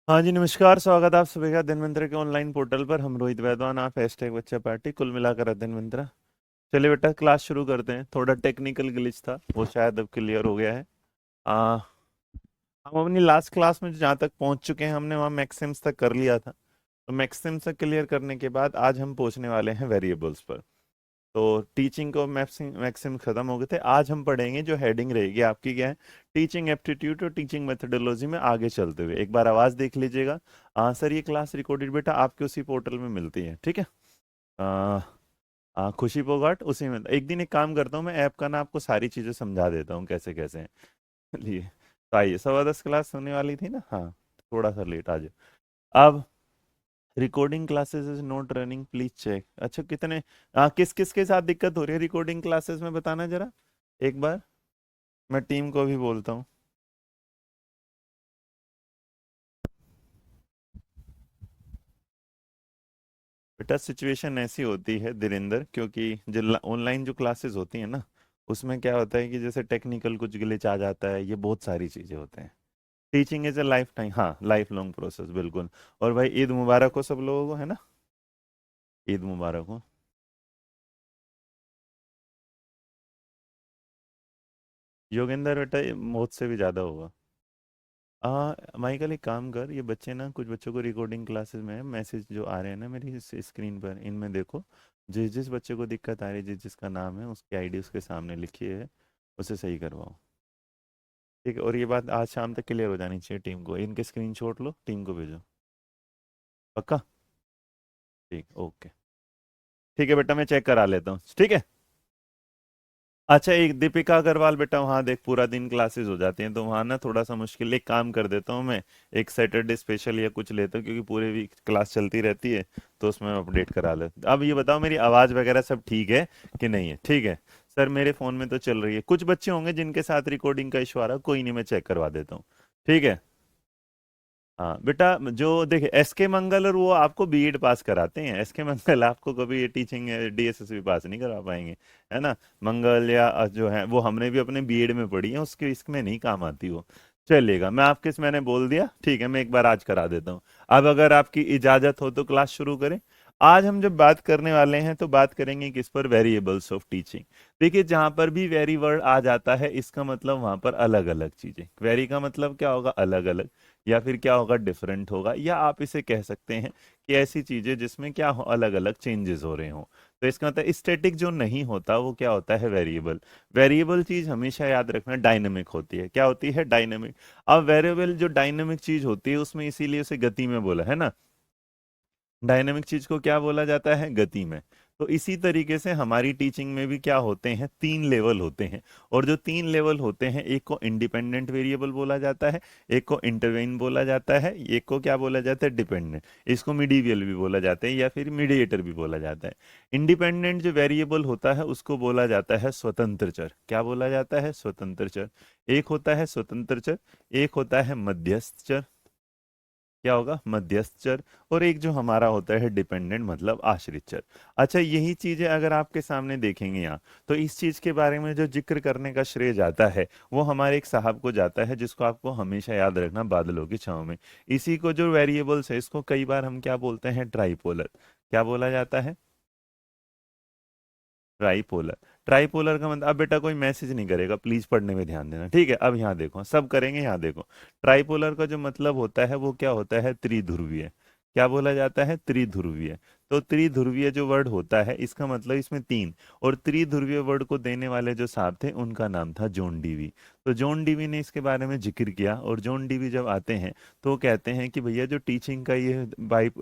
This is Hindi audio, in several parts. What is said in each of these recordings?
हाँ जी, नमस्कार। स्वागत है आप सभी का धन्वंतरि के ऑनलाइन पोर्टल पर। हम रोहित वैद्वान, आप हैशटैग बच्चा पार्टी, कुल मिलाकर धन्वंतरा। चलिए बेटा, क्लास शुरू करते हैं। थोड़ा टेक्निकल ग्लिच था, वो शायद अब क्लियर हो गया है। आ, हम अपनी लास्ट क्लास में जहाँ तक पहुँच चुके हैं, हमने वहाँ मैक्सिम्स तक कर लिया था। तो मैक्सिम्स तक क्लियर करने के बाद आज हम पहुँचने वाले हैं वेरिएबल्स पर। तो टीचिंग को मैक्सिम खत्म हो गए थे। आज हम पढ़ेंगे, जो हेडिंग रहेगी आपकी क्या है, टीचिंग एप्टीट्यूड और टीचिंग मेथोडोलॉजी में आगे चलते हुए। एक बार आवाज देख लीजिएगा। सर, ये क्लास रिकॉर्डेड बेटा आपके उसी पोर्टल में मिलती है, ठीक है। आ, खुशी पोगाट उसी में। एक दिन एक काम करता हूँ, मैं ऐप का ना आपको सारी चीजें समझा देता हूँ कैसे कैसे हैं। चलिए, तो आइए, 10:15 क्लास होने वाली थी ना। हाँ, थोड़ा सा लेट आ जाओ। अब recording classes is not running, please check. अच्छा, कितने किस किस के साथ दिक्कत हो रही है रिकॉर्डिंग क्लासेस में, बताना जरा एक बार। मैं टीम को भी बोलता हूँ। बेटा, सिचुएशन ऐसी होती है धीरेन्द्र, क्योंकि जो ऑनलाइन जो क्लासेस होती है ना, उसमें क्या होता है कि जैसे टेक्निकल कुछ ग्लिच आ जाता है, ये बहुत सारी चीजें होते हैं। Teaching is a life time, हाँ, लाइफ लॉन्ग प्रोसेस, बिल्कुल। और भाई, ईद मुबारक हो सब लोगों को, है ना। ईद मुबारक हो। योगेंद्र बेटा, ये मौत से भी ज्यादा होगा। माइकल, एक काम कर, ये बच्चे ना, कुछ बच्चों को रिकॉर्डिंग क्लासेस में मैसेज जो आ रहे हैं ना मेरी स्क्रीन पर, इनमें देखो। जिस जिस बच्चे को दिक्कत आ रही है, जिस जिसका नाम है, उसकी आईडी उसके सामने लिखी है, उसे सही करवाओ। ठीक है, और ये बात आज शाम तक क्लियर हो जानी चाहिए टीम को। इनके स्क्रीनशॉट लो, टीम को भेजो। पक्का। ठीक, ओके। ठीक है बेटा, मैं चेक करा लेता हूँ, ठीक है। अच्छा, एक दीपिका अग्रवाल बेटा, वहाँ देख पूरा दिन क्लासेस हो जाती हैं, तो वहाँ ना थोड़ा सा मुश्किल। एक काम कर देता हूँ मैं, एक सैटरडे स्पेशल या कुछ लेता हूँ, क्योंकि पूरे वीक क्लास चलती रहती है। तो उसमें अपडेट करा ले। अब ये बताओ, मेरी आवाज़ वगैरह सब ठीक है कि नहीं है? ठीक है। सर, मेरे फ़ोन में तो चल रही है। कुछ बच्चे होंगे जिनके साथ रिकॉर्डिंग का इशू आ रहा है, कोई नहीं, मैं चेक करवा देता हूँ। ठीक है। हाँ बेटा, जो देखे एस के मंगल, और वो आपको बीएड पास कराते हैं। एस के मंगल आपको कभी ये टीचिंग डीएसएसबी पास नहीं करवा पाएंगे, है ना। मंगल या जो है वो हमने भी अपने बीएड में पढ़ी है, उसके इसमें नहीं काम आती वो। चलिएगा, मैं आपके मैंने बोल दिया, ठीक है, मैं एक बार आज करा देता हूँ। अब अगर आपकी इजाजत हो तो क्लास शुरू करें। आज हम जब बात करने वाले हैं तो बात करेंगे किस पर, वेरिएबल्स ऑफ टीचिंग। देखिए, जहां पर भी वेरी वर्ड आ जाता है, इसका मतलब वहां पर अलग अलग चीजें। वेरी का मतलब क्या होगा, अलग अलग। या फिर क्या होगा, डिफरेंट होगा। या आप इसे कह सकते हैं कि ऐसी चीजें जिसमें क्या हो, अलग अलग चेंजेस हो रहे हो। तो इसका मतलब स्टैटिक जो नहीं होता वो क्या होता है, वेरिएबल। वेरिएबल चीज हमेशा याद रखना डायनेमिक होती है। क्या होती है, डायनेमिक। अब वेरिएबल जो डायनेमिक चीज होती है, उसमें इसीलिए उसे गति में बोला है ना। डायनेमिक चीज को क्या बोला जाता है, गति में। तो इसी तरीके से हमारी टीचिंग में भी क्या होते हैं, 3 लेवल होते हैं। और जो 3 लेवल होते हैं, एक को इंडिपेंडेंट वेरिएबल बोला जाता है, एक को इंटरवेन बोला जाता है, एक को क्या बोला जाता है, डिपेंडेंट। इसको मिडिवियल भी बोला जाता है, या फिर मीडिएटर भी बोला जाता है। इंडिपेंडेंट जो वेरिएबल होता है, उसको बोला जाता है स्वतंत्र चर। क्या बोला जाता है, स्वतंत्र चर। एक होता है स्वतंत्र चर, एक होता है मध्यस्थ चर। क्या होगा, मध्यस्थ चर। और एक जो हमारा होता है डिपेंडेंट, मतलब आश्रित चर। अच्छा, यही चीजें अगर आपके सामने देखेंगे यहाँ, तो इस चीज के बारे में जो जिक्र करने का श्रेय जाता है, वो हमारे एक साहब को जाता है, जिसको आपको हमेशा याद रखना, बादलों की छांव में। इसी को जो वेरिएबल्स है, इसको कई बार हम क्या बोलते हैं, ट्राइपोलर। क्या बोला जाता है, ट्राइपोलर। ट्राइपोलर का मतलब, अब बेटा कोई मैसेज नहीं करेगा, प्लीज पढ़ने में ध्यान देना, ठीक है। अब यहाँ देखो, सब करेंगे, यहाँ देखो। ट्राइपोलर का जो मतलब होता है, वो क्या होता है, त्रिध्रुवीय। क्या बोला जाता है, त्रिध्रुवीय। तो त्रिध्रुवीय जो वर्ड होता है, इसका मतलब इसमें तीन। और त्रिध्रुवीय वर्ड को देने वाले जो साहब थे, उनका नाम था जॉन डीवी। तो जॉन डीवी ने इसके बारे में जिक्र किया, और जॉन डीवी जब आते हैं, तो वो कहते हैं कि भैया, जो टीचिंग का ये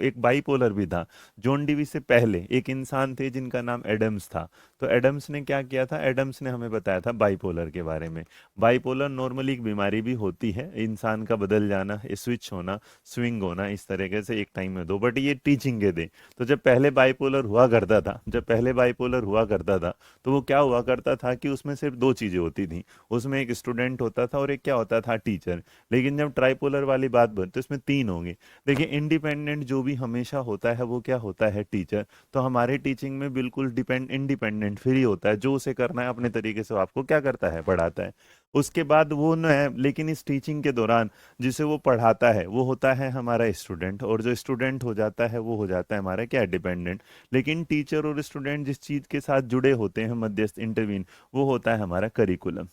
एक बाइपोलर भी था। जॉन डीवी से पहले एक इंसान थे जिनका नाम एडम्स था। तो एडम्स ने क्या किया था, एडम्स ने हमें बताया था बाइपोलर के बारे में। बाइपोलर नॉर्मली एक बीमारी भी होती है, इंसान का बदल जाना, स्विच होना, स्विंग होना, इस तरीके से एक टाइम में दो। बट ये टीचिंग के थे। तो जब पहले बाइपोलर हुआ करता था, जब पहले बाइपोलर हुआ करता था, तो वो क्या हुआ करता था कि उसमें सिर्फ दो चीजें होती थी। उसमें एक स्टूडेंट होता था और एक क्या होता था, टीचर। लेकिन जब ट्राइपोलर वाली बात बनती तो इसमें तीन होंगे। देखिए इंडिपेंडेंट जो भी हमेशा होता है वो क्या होता है, टीचर। तो हमारे टीचिंग में बिल्कुल इंडिपेंडेंट फ्री होता है, जो उसे करना है अपने तरीके से वो आपको क्या करता है, पढ़ाता है। उसके बाद वो न है, लेकिन इस टीचिंग के दौरान जिसे वो पढ़ाता है वो होता है हमारा स्टूडेंट, और जो स्टूडेंट हो जाता है वो हो जाता है हमारा क्या, डिपेंडेंट। लेकिन टीचर और स्टूडेंट जिस चीज के साथ जुड़े होते हैं, मध्यस्थ इंटरवीन, वो होता है हमारा करिकुलम,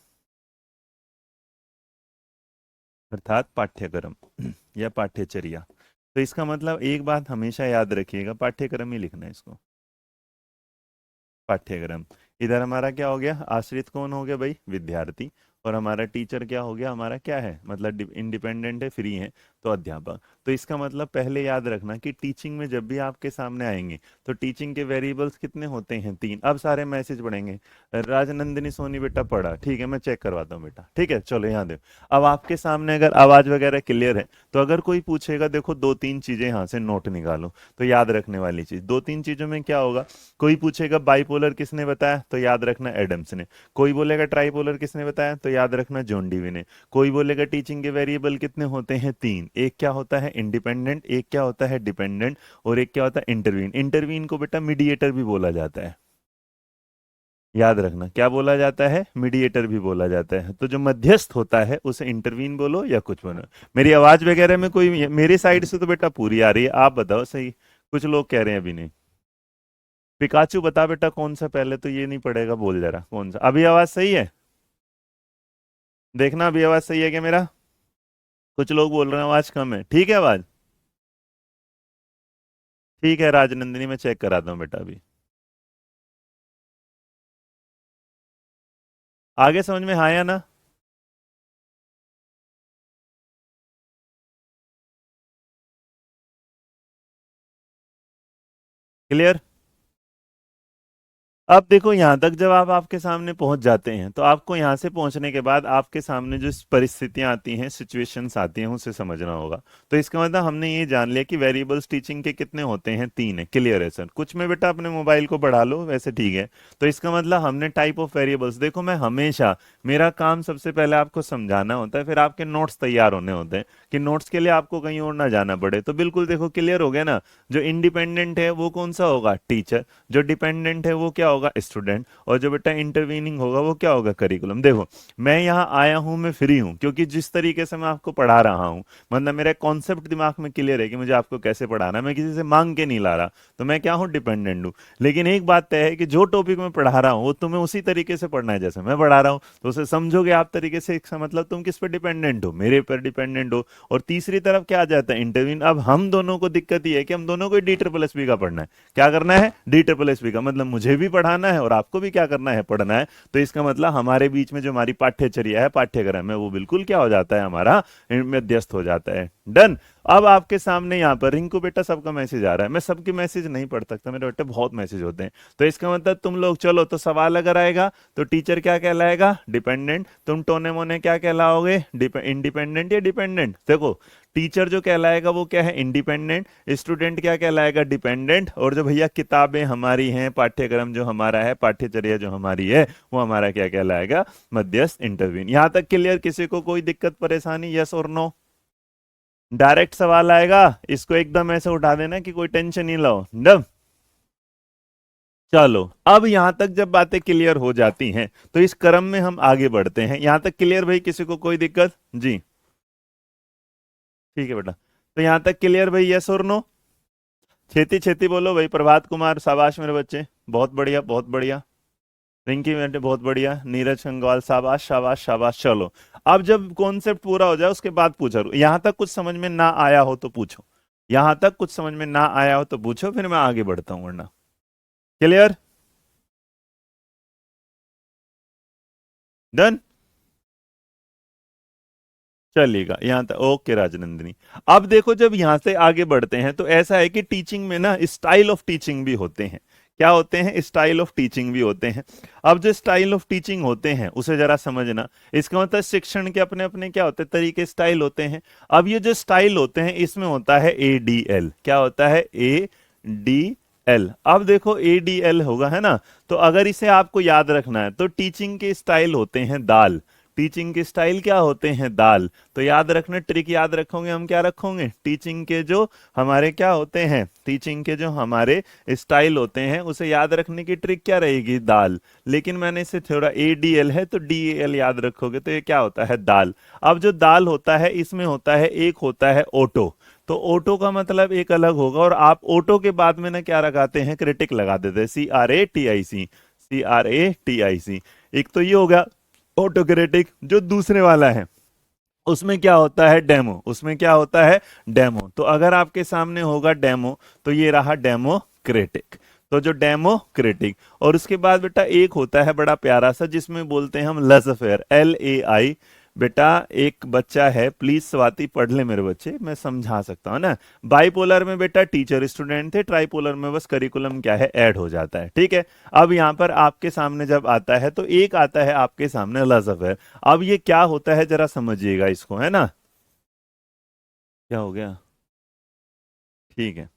अर्थात पाठ्यक्रम या पाठ्यचर्या। तो इसका मतलब एक बात हमेशा याद रखिएगा, पाठ्यक्रम ही लिखना है इसको, पाठ्यक्रम। इधर हमारा क्या हो गया, आश्रित कौन हो गया भाई, विद्यार्थी। और हमारा टीचर क्या हो गया, हमारा क्या है, मतलब इंडिपेंडेंट है, फ्री है, तो अध्यापक। तो इसका मतलब पहले याद रखना कि टीचिंग में जब भी आपके सामने आएंगे तो टीचिंग के वेरिएबल्स कितने होते हैं, तीन। अब सारे मैसेज पढ़ेंगे, राजनंदिनी सोनी बेटा पढ़ा, ठीक है मैं चेक करवाता हूँ बेटा, ठीक है चलो यहाँ देखो। अब आपके सामने अगर आवाज वगैरह क्लियर है तो अगर कोई पूछेगा, देखो दो तीन चीजें यहाँ से नोट निकालो। तो याद रखने वाली चीज दो तीन चीजों में क्या होगा, कोई पूछेगा बाइपोलर किसने बताया, तो याद रखना एडम्स ने। कोई बोलेगा ट्राइपोलर किसने बताया, तो याद रखना जॉन डीवी ने। कोई बोलेगा टीचिंग के वेरिएबल कितने होते हैं, तीन। एक क्या होता है इंडिपेंडेंट, एक क्या होता है डिपेंडेंट, और एक क्या होता है इंटरवीन। इंटरवीन को बेटा मीडिएटर भी बोला जाता है, याद रखना क्या बोला जाता है, मीडिएटर भी बोला जाता है। तो जो मध्यस्थ होता है उसे इंटरवीन बोलो या कुछ बोलो। मेरी आवाज वगैरह में कोई, मेरी साइड से तो बेटा पूरी आ रही है, आप बताओ सही। कुछ लोग कह रहे हैं अभी नहीं। पिकाचू बता बेटा कौन सा, पहले तो ये नहीं पड़ेगा, बोल जरा कौन सा। अभी आवाज सही है, देखना अभी आवाज सही है क्या मेरा। कुछ लोग बोल रहे हैं आवाज कम है, ठीक है आवाज, ठीक है राजनंदिनी मैं चेक कराता हूँ बेटा अभी। आगे समझ में आया ना, क्लियर। अब देखो यहां तक जब आप आपके सामने पहुंच जाते हैं तो आपको यहां से पहुंचने के बाद आपके सामने जो परिस्थितियां आती हैं, सिचुएशंस आती हैं, उसे समझना होगा। तो इसका मतलब हमने ये जान लिया कि वेरिएबल्स टीचिंग के कितने होते हैं, तीन है, क्लियर है सर। कुछ में बेटा अपने मोबाइल को बढ़ा लो वैसे, ठीक है। तो इसका मतलब हमने टाइप ऑफ वेरिएबल्स, देखो मैं हमेशा, मेरा काम सबसे पहले आपको समझाना होता है, फिर आपके नोट्स तैयार होने होते हैं कि नोट्स के लिए आपको कहीं और ना जाना पड़े। तो बिल्कुल देखो क्लियर हो गया ना। जो इंडिपेंडेंट है वो कौन सा होगा, टीचर। जो डिपेंडेंट है वो क्या होगा, स्टूडेंट। और जो बेटा इंटरवीनिंग होगा वो क्या होगा, करिकुलम। देखो मैं यहाँ आया हूँ, मैं फ्री हूँ, क्योंकि जिस तरीके से मैं आपको पढ़ा रहा हूँ, मतलब मेरा कॉन्सेप्ट दिमाग में क्लियर है कि मुझे आपको कैसे पढ़ाना है, मैं किसी से मांग के नहीं ला रहा। तो मैं क्या हूँ, डिपेंडेंट हूँ। लेकिन एक बात तय है कि जो टॉपिक मैं पढ़ा रहा हूँ वो तुम्हें उसी तरीके से पढ़ना है जैसे मैं पढ़ा रहा हूँ, तो उसे समझोगे आप तरीके से। इसका मतलब तुम किस पर डिपेंडेंट हो, मेरे पर डिपेंडेंट हो। और तीसरी तरफ क्या आ जाता है, इंटरवीन। अब हम दोनों को दिक्कत ये है कि हम दोनों को डी ट्रिपल एस बी का पढ़ना है। क्या करना है, डी ट्रिपल एस बी का, मतलब मुझे भी पढ़ाना है और आपको भी क्या करना है, पढ़ना है। तो इसका मतलब हमारे बीच में जो हमारी पाठ्यचर्या है, पाठ्यक्रम है, वो बिल्कुल क्या हो जाता है, हमारा मध्यस्थ हो जाता है। डन। अब आपके सामने यहाँ पर रिंकू बेटा सबका मैसेज आ रहा है, मैं सबके मैसेज नहीं पढ़ सकता, मेरे बेटे बहुत मैसेज होते हैं। तो इसका मतलब तुम लोग चलो, तो सवाल अगर आएगा तो टीचर क्या कहलाएगा, डिपेंडेंट। तुम टोने मोने क्या कहलाओगे, इंडिपेंडेंट या डिपेंडेंट। देखो टीचर जो कहलाएगा वो क्या है, इंडिपेंडेंट। स्टूडेंट क्या कहलाएगा, डिपेंडेंट। और जो भैया किताबें हमारी हैं, पाठ्यक्रम जो हमारा है, पाठ्यचर्या जो हमारी है, वो हमारा क्या कहलाएगा, मध्यस्थ, इंटरवीन। यहां तक क्लियर, किसी को कोई दिक्कत परेशानी, यस और नो। डायरेक्ट सवाल आएगा, इसको एकदम ऐसे उठा देना कि कोई टेंशन ही लो, डन। चलो अब यहां तक जब बातें क्लियर हो जाती हैं तो इस क्रम में हम आगे बढ़ते हैं। यहां तक क्लियर भाई, किसी को कोई दिक्कत जी, ठीक है बेटा। तो यहां तक क्लियर भाई, यस और नो। छेती छेती बोलो भाई। प्रभात कुमार शाबाश मेरे बच्चे, बहुत बढ़िया बहुत बढ़िया। रिंकी बेटे बहुत बढ़िया। नीरज खंगवाल शाबाश शाबाश शाबाश। चलो अब जब कॉन्सेप्ट पूरा हो जाए उसके बाद पूछो, यहां तक कुछ समझ में ना आया हो तो पूछो, यहां तक कुछ समझ में ना आया हो तो पूछो, फिर मैं आगे बढ़ता हूं, वरना क्लियर। डन। चलेगा यहां तक, ओके राजनंदिनी। अब देखो जब यहां से आगे बढ़ते हैं तो ऐसा है कि टीचिंग में ना स्टाइल ऑफ टीचिंग भी होते हैं। क्या होते हैं, स्टाइल ऑफ टीचिंग भी होते हैं। अब जो स्टाइल ऑफ टीचिंग होते हैं उसे जरा समझना। इसका मतलब शिक्षण के अपने अपने क्या होते हैं, तरीके, स्टाइल होते हैं। अब ये जो स्टाइल होते हैं इसमें होता है ADL। क्या होता है, ADL। अब देखो ADL होगा है ना। तो अगर इसे आपको याद रखना है तो टीचिंग के स्टाइल होते हैं दाल, टीचिंग के स्टाइल क्या होते हैं, दाल। तो याद रखना, ट्रिक याद रखोगे, हम क्या रखोगे, टीचिंग के जो हमारे क्या होते हैं, टीचिंग के जो हमारे स्टाइल होते हैं, उसे याद रखने की ट्रिक क्या रहेगी, दाल। लेकिन मैंने इसे थोड़ा ADL है तो DAL याद रखोगे, तो ये क्या होता है, दाल। अब जो दाल होता है इसमें होता है, एक होता है ऑटो। तो ऑटो का मतलब एक अलग होगा, और आप ऑटो के बाद में ना क्या लगाते हैं, क्रिटिक लगा देते हैं, CRATIC, CRATIC। एक तो ये हो गया ऑटो क्रिटिक। जो दूसरे वाला है उसमें क्या होता है, डेमो। उसमें क्या होता है, डेमो। तो अगर आपके सामने होगा डेमो, तो ये रहा डेमो क्रिटिक। तो जो डेमो क्रिटिक, और उसके बाद बेटा एक होता है बड़ा प्यारा सा, जिसमें बोलते हैं हम लसफेयर, LAI। बेटा एक बच्चा है, प्लीज स्वाति पढ़ ले मेरे बच्चे, मैं समझा सकता हूँ ना। बाइपोलर में बेटा टीचर स्टूडेंट थे, ट्राइपोलर में बस करिकुलम क्या है, ऐड हो जाता है, ठीक है। अब यहाँ पर आपके सामने जब आता है तो एक आता है आपके सामने लसफेयर। अब ये क्या होता है जरा समझिएगा इसको, है ना। क्या हो गया, ठीक है।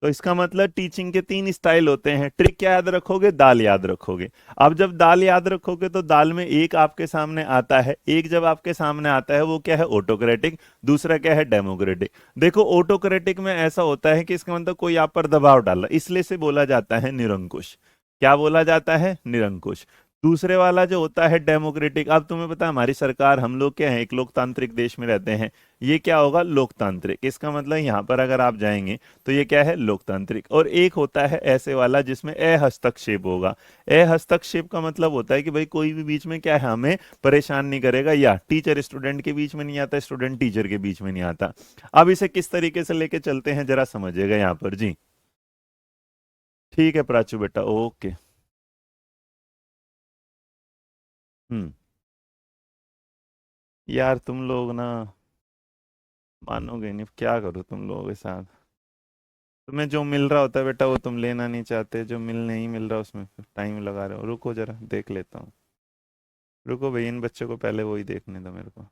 तो इसका मतलब टीचिंग के तीन स्टाइल होते हैं। ट्रिक क्या याद रखोगे, दाल याद रखोगे। अब जब दाल याद रखोगे तो दाल में एक आपके सामने आता है, एक जब आपके सामने आता है वो क्या है, ऑटोक्रेटिक। दूसरा क्या है, डेमोक्रेटिक। देखो ऑटोक्रेटिक में ऐसा होता है कि इसका मतलब कोई आप पर दबाव डाला, इसलिए से बोला जाता है निरंकुश। क्या बोला जाता है, निरंकुश। दूसरे वाला जो होता है डेमोक्रेटिक, अब तुम्हें पता है हमारी सरकार, हम लोग क्या है, एक लोकतांत्रिक देश में रहते हैं। ये क्या होगा, लोकतांत्रिक। इसका मतलब यहाँ पर अगर आप जाएंगे तो ये क्या है, लोकतांत्रिक। और एक होता है ऐसे वाला जिसमें हस्तक्षेप होगा। हस्तक्षेप का मतलब होता है कि भाई कोई भी बीच में क्या है, हमें परेशान नहीं करेगा, या टीचर स्टूडेंट के बीच में नहीं आता, स्टूडेंट टीचर के बीच में नहीं आता। अब इसे किस तरीके से लेके चलते हैं जरा समझिएगा यहाँ पर जी। ठीक है प्राचू बेटा, ओके। हम्म। यार तुम लोग ना मानोगे नहीं, क्या करूँ तुम लोगों के साथ। तुम्हें जो मिल रहा होता है बेटा वो तुम लेना नहीं चाहते, जो नहीं मिल रहा उसमें टाइम लगा रहे हो। रुको जरा देख लेता हूँ। रुको भाई, इन बच्चों को पहले वही देखने दो मेरे को।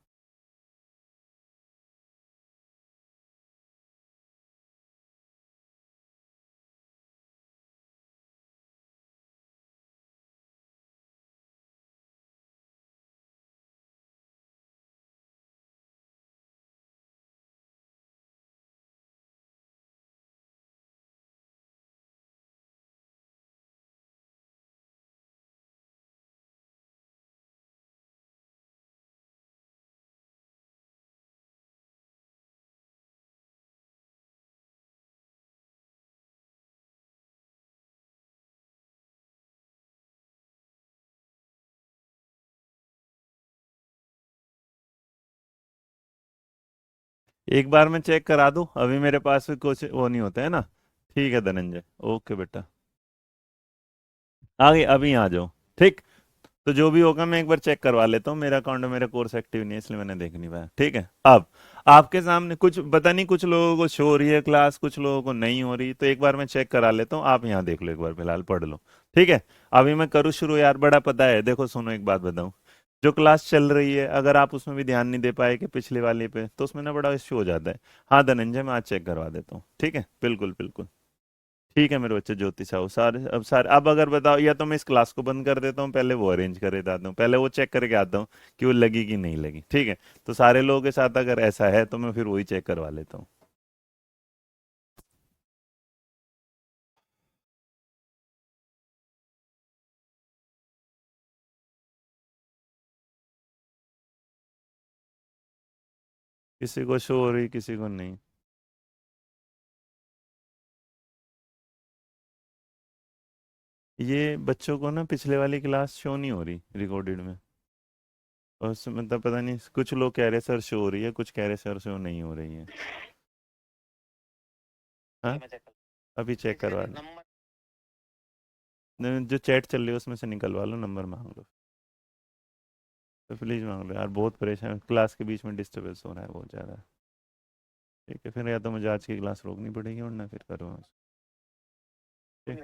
एक बार मैं चेक करा दूं, अभी मेरे पास भी कुछ वो नहीं होता है ना। ठीक है धनंजय, ओके बेटा। आगे अभी आ जाओ। ठीक। तो जो भी होगा मैं एक बार चेक करवा लेता हूँ, मेरा अकाउंट में मेरा कोर्स एक्टिव नहीं है इसलिए मैंने देख नहीं पाया, ठीक है। अब आपके सामने कुछ पता नहीं, कुछ लोगों को शो हो रही है क्लास, कुछ लोगों को नहीं हो रही, तो एक बार मैं चेक करा लेता हूँ, आप यहाँ देख लो एक बार, फिलहाल पढ़ लो। ठीक है। अभी मैं करूँ शुरू, यार बड़ा पता है, देखो सुनो एक बात बताऊँ। जो क्लास चल रही है अगर आप उसमें भी ध्यान नहीं दे पाए कि पिछले वाले पे, तो उसमें ना बड़ा इश्यू हो जाता है। हाँ धनंजय, मैं आज चेक करवा देता हूँ, ठीक है, बिल्कुल बिल्कुल। ठीक है मेरे बच्चे, ज्योति साहू सारे, अब सारे, अब अगर बताओ, या तो मैं इस क्लास को बंद कर देता हूँ, पहले वो अरेंज कर देता हूँ, पहले वो चेक करके आता हूँ कि वो लगी कि नहीं लगी, ठीक है। तो सारे लोगों के साथ अगर ऐसा है तो मैं फिर वही चेक करवा लेता हूँ। किसी को शो हो रही, किसी को नहीं। ये बच्चों को ना पिछले वाली क्लास शो नहीं हो रही रिकॉर्डेड में। और मतलब पता नहीं, कुछ लोग कह रहे सर शो हो रही है, कुछ कह रहे सर शो नहीं हो रही है। हाँ, अभी चेक करवा लो। जो चैट चल रही है उसमें से निकलवा लो, नंबर मांग लो। तो प्लीज मांग लो यार, बहुत परेशान, क्लास के बीच में डिस्टर्बेंस हो रहा है बहुत ज़्यादा। ठीक है, फिर या तो मुझे आज की क्लास रोकनी पड़ेगी, वरना फिर करो। ठीक,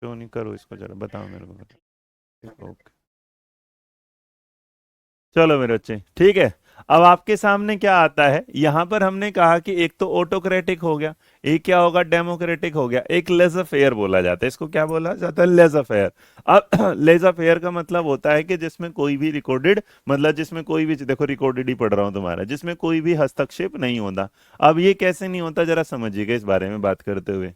क्यों नहीं, करो इसको जरा बताओ मेरे को। ठीक, ओके। चलो मेरे बच्चे, ठीक है। अब आपके सामने क्या आता है, यहां पर हमने कहा कि एक तो ऑटोक्रेटिक हो गया, एक क्या होगा, डेमोक्रेटिक हो गया, एक लेजर फेयर बोला जाता है। इसको क्या बोला जाता है, लेजर फेयर। अब लेजर फेयर का मतलब होता है कि जिसमें कोई भी रिकॉर्डेड, मतलब जिसमें कोई भी, देखो रिकॉर्डेड ही पढ़ रहा हूं तुम्हारा, जिसमें कोई भी हस्तक्षेप नहीं होता। अब ये कैसे नहीं होता, जरा समझिएगा इस बारे में बात करते हुए।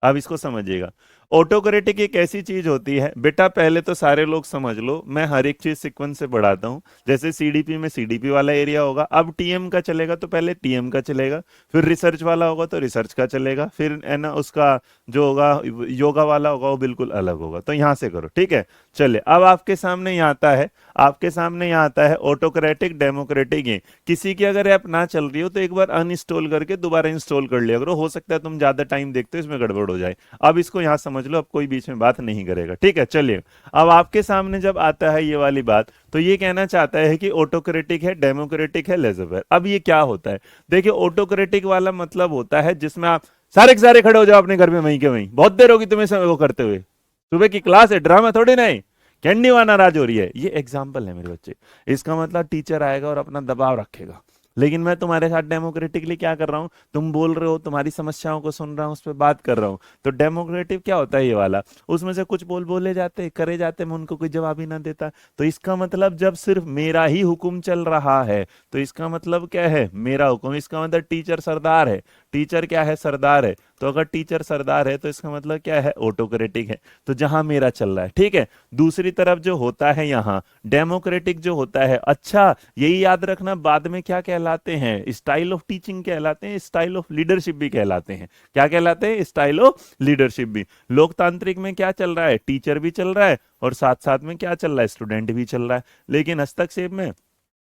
अब इसको समझिएगा। ऑटोक्रेटिक एक ऐसी चीज होती है बेटा, पहले तो सारे लोग समझ लो, मैं हर एक चीज सीक्वेंस से पढ़ाता हूं। जैसे सीडीपी में सीडीपी वाला एरिया होगा, अब टीएम का चलेगा तो पहले टीएम का चलेगा, फिर रिसर्च वाला होगा तो रिसर्च का चलेगा, फिर है ना उसका जो होगा योगा वाला होगा वो बिल्कुल अलग होगा। तो यहां से करो, ठीक है। चलिए अब आपके सामने यहाँ आता है, आपके सामने यहाँ आता है ऑटोक्रेटिक, डेमोक्रेटिक। है किसी की अगर ऐप ना चल रही हो तो एक बार अनइंस्टॉल करके दोबारा इंस्टॉल कर लिया करो, हो सकता है तुम ज्यादा टाइम देखते हो इसमें गड़बड़ हो जाए। अब इसको यहां समझ लो, अब कोई बीच में बात नहीं करेगा, ठीक है। चलिए अब आपके सामने जब आता है ये वाली बात, तो ये कहना चाहता है कि ऑटोक्रेटिक है, डेमोक्रेटिक है, लेजर। अब ये क्या होता है, देखिए ऑटोक्रेटिक वाला मतलब होता है जिसमें आप सारे के सारे खड़े हो जाओ अपने घर में, वहीं के वहीं, बहुत देर होगी तुम्हें वो करते हुए, सुबह की क्लास है, ड्रामा थोड़ी नहीं, कैंडी वाना राज हो रही है। ये एग्जाम्पल है मेरे बच्चे। इसका मतलब टीचर आएगा और अपना दबाव रखेगा, लेकिन मैं तुम्हारे साथ डेमोक्रेटिकली क्या कर रहा हूं, तुम बोल रहे हो, तुम्हारी समस्याओं को सुन रहा हूं, उस पर बात कर रहा हूं। तो डेमोक्रेटिक क्या होता है ये वाला, उसमें से कुछ बोले जाते करे जाते, मैं उनको कोई जवाब ही ना देता। तो इसका मतलब जब सिर्फ मेरा ही हुक्म चल रहा है, तो इसका मतलब क्या है, मेरा हुक्म, इसका मतलब टीचर सरदार है। टीचर क्या है, सरदार है। तो अगर टीचर सरदार है तो इसका मतलब क्या है, ऑटोक्रेटिक है। तो जहां मेरा चल रहा है, ठीक है। दूसरी तरफ जो होता है यहाँ डेमोक्रेटिक जो होता है, अच्छा यही याद रखना, बाद में क्या कहलाते हैं, स्टाइल ऑफ टीचिंग कहलाते हैं, स्टाइल ऑफ लीडरशिप भी कहलाते हैं। क्या कहलाते हैं, स्टाइल ऑफ लीडरशिप भी। लोकतांत्रिक में क्या चल रहा है, टीचर भी चल रहा है और साथ साथ में क्या चल रहा है, स्टूडेंट भी चल रहा है। लेकिन हस्तक्षेप में,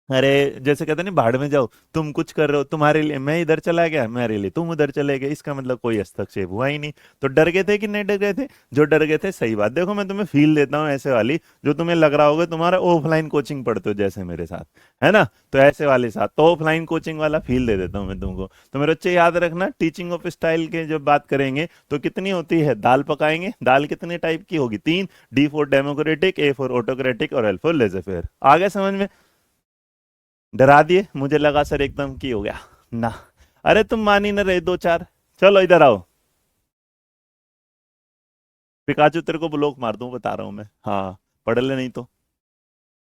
अरे जैसे कहते हैं ना, भाड़ में जाओ, तुम कुछ कर रहे हो, तुम्हारे लिए मैं इधर चला गया, मेरे लिए तुम उधर चले गए, इसका मतलब कोई हस्तक्षेप हुआ ही नहीं। तो डर गए थे कि नहीं डर गए थे, जो डर गए थे, सही बात। देखो मैं तुम्हें फील देता हूँ ऐसे वाली, जो तुम्हें लग रहा होगा तुम्हारा ऑफलाइन कोचिंग पढ़ते हो जैसे मेरे साथ, है ना, तो ऐसे वाले साथ, तो ऑफलाइन कोचिंग वाला फील दे देता हूँ मैं तुमको। तो मेरे बच्चे याद रखना, टीचिंग ऑफ स्टाइल के जब बात करेंगे तो कितनी होती है, दाल पकाएंगे, दाल कितने टाइप की होगी, तीन। D for democratic, A for autocratic और एल फॉर लेजर फेयर। आ गया समझ में। डरा दिए, मुझे लगा सर एकदम की हो गया ना। अरे तुम मान ही न रहे दो चार। चलो इधर आओ, पिकाचू तेरे को ब्लॉक मार दूं, बता रहा हूं मैं, हाँ पढ़ ले नहीं तो।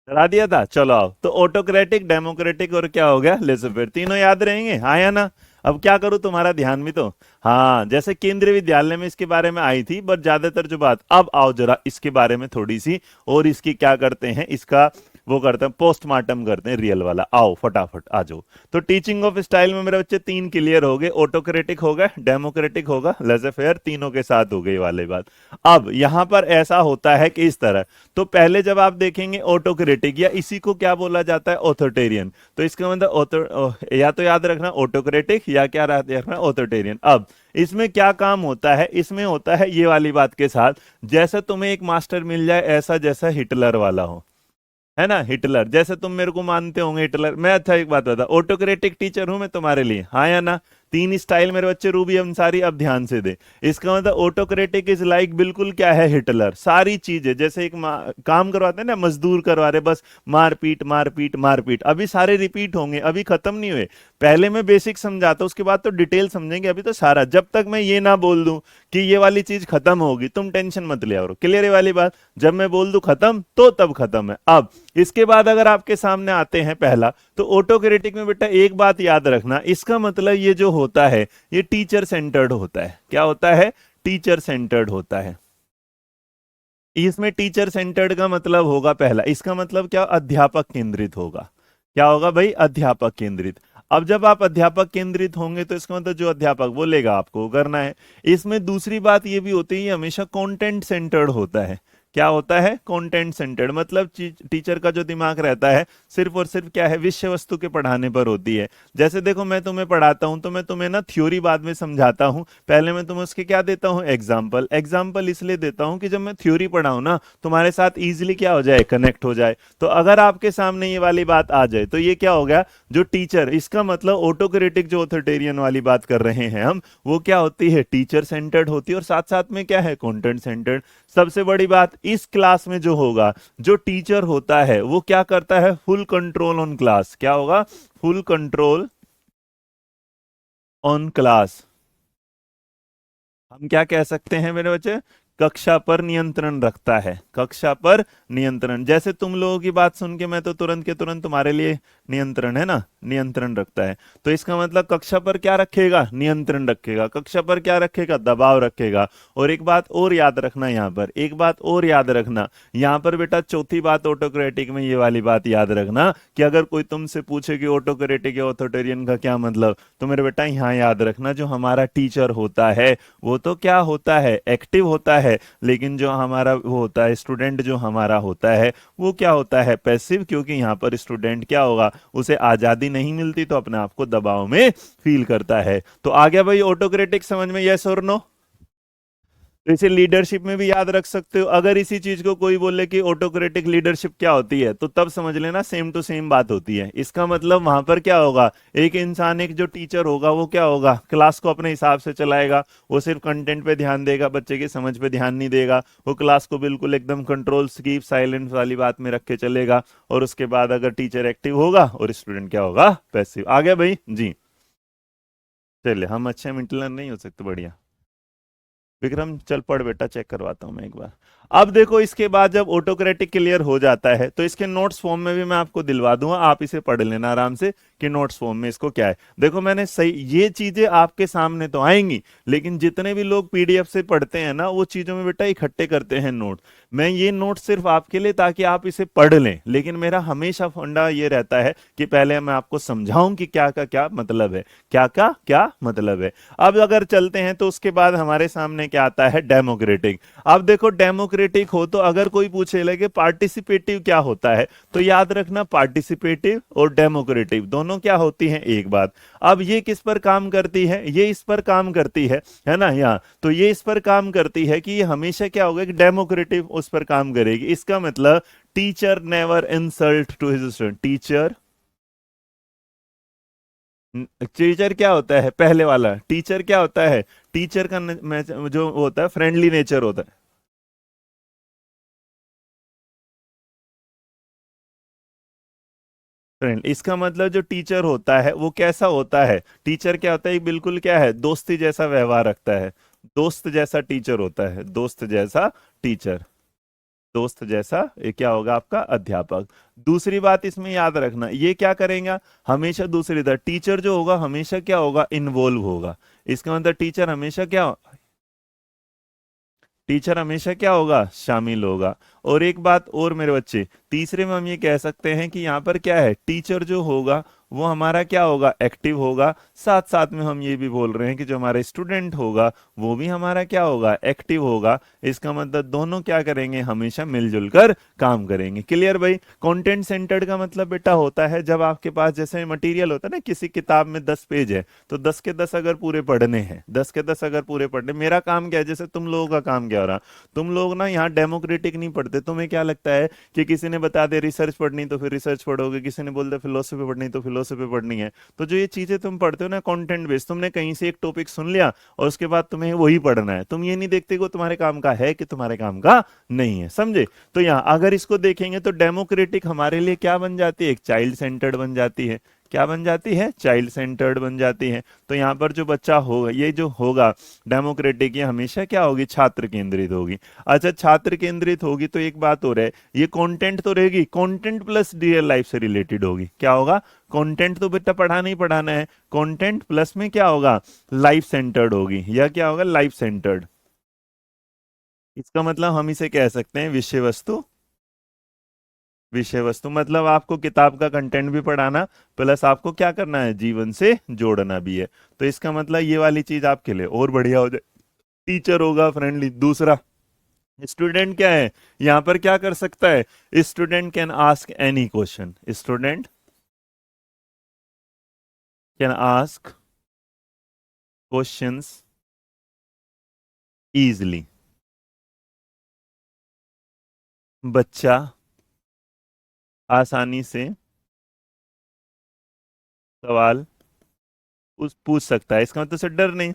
डरा दिया था, चलो आओ। तो ऑटोक्रेटिक, डेमोक्रेटिक और क्या हो गया, लेजर फेयर, तीनों याद रहेंगे, हाँ या ना। अब क्या करूं, तुम्हारा ध्यान भी तो, हाँ जैसे केंद्रीय विद्यालय में इसके बारे में आई थी, बट ज्यादातर जो बात, अब आओ जरा इसके बारे में थोड़ी सी, और इसकी क्या करते हैं, इसका वो करते हैं, पोस्टमार्टम करते हैं रियल वाला। आओ फटाफट आ जाओ। तो टीचिंग ऑफ स्टाइल में मेरे बच्चे तीन क्लियर हो गए, ऑटोक्रेटिक होगा, डेमोक्रेटिक होगा, लेजर फेयर, तीनों के साथ हो गई वाली बात। अब यहां पर ऐसा होता है कि इस तरह, तो पहले जब आप देखेंगे ऑटोक्रेटिक, या इसी को क्या बोला जाता है, ऑथोटेरियन। तो इसका मतलब या तो याद रखना ऑटोक्रेटिक, या क्या याद रखना, ऑथोटेरियन। अब इसमें क्या काम होता है, इसमें होता है ये वाली बात के साथ, जैसे तुम्हें एक मास्टर मिल जाए ऐसा जैसा हिटलर वाला हो, है ना, हिटलर जैसे तुम मेरे को मानते होंगे हिटलर। मैं अच्छा एक बात बता, ऑटोक्रेटिक टीचर हूं मैं तुम्हारे लिए, हाँ या ना। तीन स्टाइल मेरे बच्चे, रूबी अंसारी, अब ध्यान से दे। इसका मतलब ऑटोक्रेटिक इज लाइक बिल्कुल क्या है, हिटलर। सारी चीजें जैसे एक काम करवाते हैं ना, मजदूर करवा रहे, बस मारपीट मारपीट मारपीट, अभी सारे रिपीट होंगे, अभी खत्म नहीं हुए। पहले मैं बेसिक समझाता हूं, उसके बाद तो डिटेल समझेंगे, अभी तो सारा, जब तक मैं ये ना बोल दूं कि ये वाली चीज खत्म होगी, तुम टेंशन मत लिया करो। क्लियर है वाली बात, जब मैं बोल दूं खत्म तो तब खत्म है। अब इसके बाद अगर आपके सामने आते हैं पहला, तो ऑटोक्रेटिक में बेटा एक बात याद रखना, इसका मतलब ये जो होता है ये टीचर सेंटर्ड होता है। क्या होता है, टीचर सेंटर्ड होता है। इसमें टीचर सेंटर्ड का मतलब होगा पहला, इसका मतलब क्या, अध्यापक केंद्रित होगा। क्या होगा भाई, अध्यापक केंद्रित। अब जब आप अध्यापक केंद्रित होंगे तो इसका मतलब जो अध्यापक बोलेगा आपको वो करना है। इसमें दूसरी बात ये भी होती है, ये हमेशा कंटेंट सेंटर्ड होता है। क्या होता है, कंटेंट सेंटर्ड, मतलब टीचर का जो दिमाग रहता है सिर्फ और सिर्फ क्या है, विषय वस्तु के पढ़ाने पर होती है। जैसे देखो मैं तुम्हें पढ़ाता हूं तो मैं तुम्हें ना थ्योरी बाद में समझाता हूं, पहले मैं तुम्हें उसके क्या देता हूं, एग्जाम्पल। एग्जाम्पल इसलिए देता हूं कि जब मैं थ्योरी पढ़ाऊं ना, तुम्हारे साथ इजिली क्या हो जाए, कनेक्ट हो जाए। तो अगर आपके सामने ये वाली बात आ जाए तो ये क्या हो गया, जो टीचर, इसका मतलब ऑटोक्रेटिक जो ऑथोरिटेरियन वाली बात कर रहे हैं हम, वो क्या होती है, टीचर सेंटर्ड होती है, और साथ साथ में क्या है, कंटेंट सेंटर्ड। सबसे बड़ी बात, इस क्लास में जो होगा, जो टीचर होता है वो क्या करता है, फुल कंट्रोल ऑन क्लास। क्या होगा, फुल कंट्रोल ऑन क्लास। हम क्या कह सकते हैं मेरे बच्चे, कक्षा पर नियंत्रण रखता है, कक्षा पर नियंत्रण। जैसे तुम लोगों की बात सुन के मैं तो तुरंत के तुरंत तुम्हारे लिए नियंत्रण है ना, नियंत्रण रखता है। तो इसका मतलब कक्षा पर क्या रखेगा, नियंत्रण रखेगा। कक्षा पर क्या रखेगा, दबाव रखेगा। और एक बात और याद रखना, यहाँ पर एक बात और याद रखना, यहाँ पर बेटा चौथी बात ऑटोक्रेटिक में ये वाली बात याद रखना कि अगर कोई तुमसे पूछे कि ऑटोक्रेटिक या ऑथोरिटेरियन का क्या मतलब, तो मेरे बेटा यहाँ याद रखना, जो हमारा टीचर होता है वो तो क्या होता है, एक्टिव होता है। लेकिन जो हमारा वो होता है, स्टूडेंट जो हमारा होता है, वो क्या होता है, पैसिव। क्योंकि यहाँ पर स्टूडेंट क्या होगा, उसे आजादी नहीं मिलती तो अपने आप को दबाव में फील करता है। तो आ गया भाई ऑटोक्रेटिक समझ में, यस और नो। तो इसे लीडरशिप में भी याद रख सकते हो। अगर इसी चीज को कोई बोले कि ऑटोक्रेटिक लीडरशिप क्या होती है, तो तब समझ लेना सेम टू सेम बात होती है। इसका मतलब वहां पर क्या होगा, एक इंसान, एक जो टीचर होगा वो क्या होगा, क्लास को अपने हिसाब से चलाएगा। वो सिर्फ कंटेंट पे ध्यान देगा, बच्चे की समझ पे ध्यान नहीं देगा। वो क्लास को बिल्कुल एकदम कंट्रोल कीप साइलेंस वाली बात में रख के चलेगा। और उसके बाद अगर टीचर एक्टिव होगा और स्टूडेंट क्या होगा, पैसिव। आ गया भाई जी। चलिए, हम अच्छे मिंटलर नहीं हो सकते, बढ़िया। विक्रम चल पढ़ बेटा, चेक करवाता हूं मैं एक बार। अब देखो, इसके बाद जब ऑटोक्रेटिक क्लियर हो जाता है तो इसके नोट्स फॉर्म में भी मैं आपको दिलवा दूंगा, आप इसे पढ़ लेना आराम से कि नोट्स फॉर्म में इसको क्या है। देखो मैंने सही, ये चीजें आपके सामने तो आएंगी, लेकिन जितने भी लोग पीडीएफ से पढ़ते हैं ना, वो चीजों में बेटा इकट्ठे करते हैं नोट। मैं ये नोट सिर्फ आपके लिए ताकि आप इसे पढ़ लें, लेकिन मेरा हमेशा फंडा ये रहता है कि पहले मैं आपको समझाऊं कि क्या का क्या मतलब है, क्या का क्या मतलब है। अब अगर चलते हैं तो उसके बाद हमारे सामने क्या आता है, डेमोक्रेटिक। अब देखो डेमोक्रेटिक हो तो अगर कोई पूछे लगे पार्टिसिपेटिव क्या होता है, तो याद रखना पार्टिसिपेटिव और डेमोक्रेटिव दोनों क्या होती हैं, एक बात। अब ये किस पर काम करती है, ये इस पर काम करती है ना यहाँ। तो ये इस पर काम करती है कि ये हमेशा क्या होगा कि डेमोक्रेटिव उस पर काम करेगी। इसका मतलब teacher never insult to his student. Teacher, teacher क्या होता है, पहले वाला टीचर क्या होता है, टीचर का जो होता है फ्रेंडली नेचर होता है। फ्रेंड, इसका मतलब जो टीचर होता है वो कैसा होता है, टीचर क्या होता है, बिल्कुल क्या है, दोस्ती जैसा व्यवहार रखता है। दोस्त जैसा टीचर होता है, दोस्त जैसा टीचर। दोस्त जैसा ये क्या होगा, आपका अध्यापक। दूसरी बात इसमें याद रखना, ये क्या करेगा, हमेशा दूसरी तरह टीचर जो होगा हमेशा क्या होगा, इन्वॉल्व होगा। इसका मतलब टीचर हमेशा क्या, टीचर हमेशा क्या होगा, शामिल होगा। और एक बात और मेरे बच्चे, तीसरे में हम ये कह सकते हैं कि यहाँ पर क्या है, टीचर जो होगा वो हमारा क्या होगा, एक्टिव होगा। साथ साथ में हम ये भी बोल रहे हैं कि जो हमारा स्टूडेंट होगा वो भी हमारा क्या होगा, एक्टिव होगा। इसका मतलब दोनों क्या करेंगे, हमेशा मिलजुल कर काम करेंगे। क्लियर भाई। कंटेंट सेंटर्ड का मतलब बेटा होता है जब आपके पास जैसे मटेरियल होता है ना, किसी किताब में 10 पेज है, तो 10 के 10 अगर पूरे पढ़ने हैं, 10 के 10 अगर पूरे पढ़ने, मेरा काम क्या है, जैसे तुम लोगों का काम क्या हो रहा, तुम लोग ना यहाँ डेमोक्रेटिक नहीं पढ़ते। तुम्हें क्या लगता है कि किसी ने बता दे रिसर्च पढ़नी तो फिर रिसर्च पढ़ोगे, किसी ने बोल दे फिलोसफी पढ़नी तो फिलोसफी पढ़नी है। तो जो ये चीजें तुम पढ़ते हो ना कंटेंट बेस्ड, तुमने कहीं से एक टॉपिक सुन लिया और उसके बाद तुम्हें वही पढ़ना है। तुम ये नहीं देखते कि तुम्हारे काम का है कि तुम्हारे काम का नहीं है, समझे। तो यहाँ अगर इसको देखेंगे तो डेमोक्रेटिक हमारे लिए क्या बन जाती है, एक चाइल्ड सेंटर्ड बन जाती है। क्या बन जाती है, चाइल्ड सेंटर्ड बन जाती है। तो यहाँ पर जो बच्चा होगा, ये जो होगा डेमोक्रेटिक, ये हमेशा क्या होगी, छात्र केंद्रित होगी। अच्छा, छात्र केंद्रित होगी तो एक बात और है, ये कंटेंट तो रहेगी, कंटेंट प्लस रियल लाइफ से रिलेटेड होगी। क्या होगा, कंटेंट तो बेटा पढ़ाना ही पढ़ाना है, कंटेंट प्लस में क्या होगा, लाइफ सेंटर्ड होगी, या क्या होगा, लाइफ सेंटर्ड। इसका मतलब हम इसे कह सकते हैं विषय वस्तु। विषय वस्तु मतलब आपको किताब का कंटेंट भी पढ़ाना, प्लस आपको क्या करना है, जीवन से जोड़ना भी है। तो इसका मतलब ये वाली चीज आपके लिए और बढ़िया हो जाए। टीचर होगा फ्रेंडली। दूसरा, स्टूडेंट क्या है, यहां पर क्या कर सकता है, student can ask any question. Student can ask questions easily. बच्चा आसानी से सवाल पूछ सकता है। इसका मतलब से डर नहीं।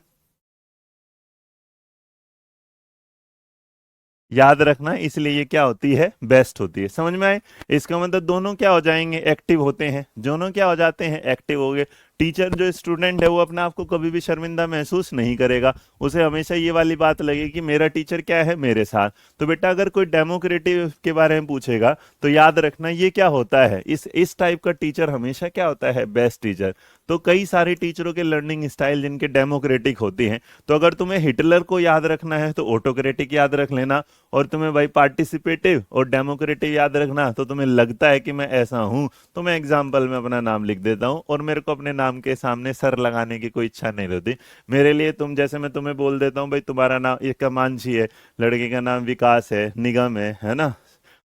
याद रखना, इसलिए ये क्या होती है, बेस्ट होती है। समझ में आए? इसका मतलब दोनों क्या हो जाएंगे, एक्टिव होते हैं, दोनों क्या हो जाते हैं, एक्टिव हो गए। टीचर जो स्टूडेंट है वो अपने आप को कभी भी शर्मिंदा महसूस नहीं करेगा, उसे हमेशा ये वाली बात लगेगी कि मेरा टीचर क्या है, मेरे साथ। तो बेटा अगर कोई डेमोक्रेटिव के बारे में पूछेगा तो याद रखना ये क्या होता है, इस टाइप का टीचर हमेशा क्या होता है, बेस्ट टीचर। तो कई सारे टीचरों के लर्निंग स्टाइल जिनके डेमोक्रेटिक होती हैं, तो अगर तुम्हें हिटलर को याद रखना है तो ऑटोक्रेटिक याद रख लेना, और तुम्हें भाई पार्टिसिपेटिव और डेमोक्रेटिव याद रखना तो तुम्हें लगता है कि मैं ऐसा हूं, तो मैं एग्जाम्पल में अपना नाम लिख देता हूं, और मेरे को अपने नाम के सामने सर लगाने की कोई इच्छा नहीं होती। मेरे लिए तुम जैसे, मैं तुम्हें बोल देता हूँ भाई तुम्हारा नाम एक मानसी है, लड़के का नाम विकास है, निगम है ना,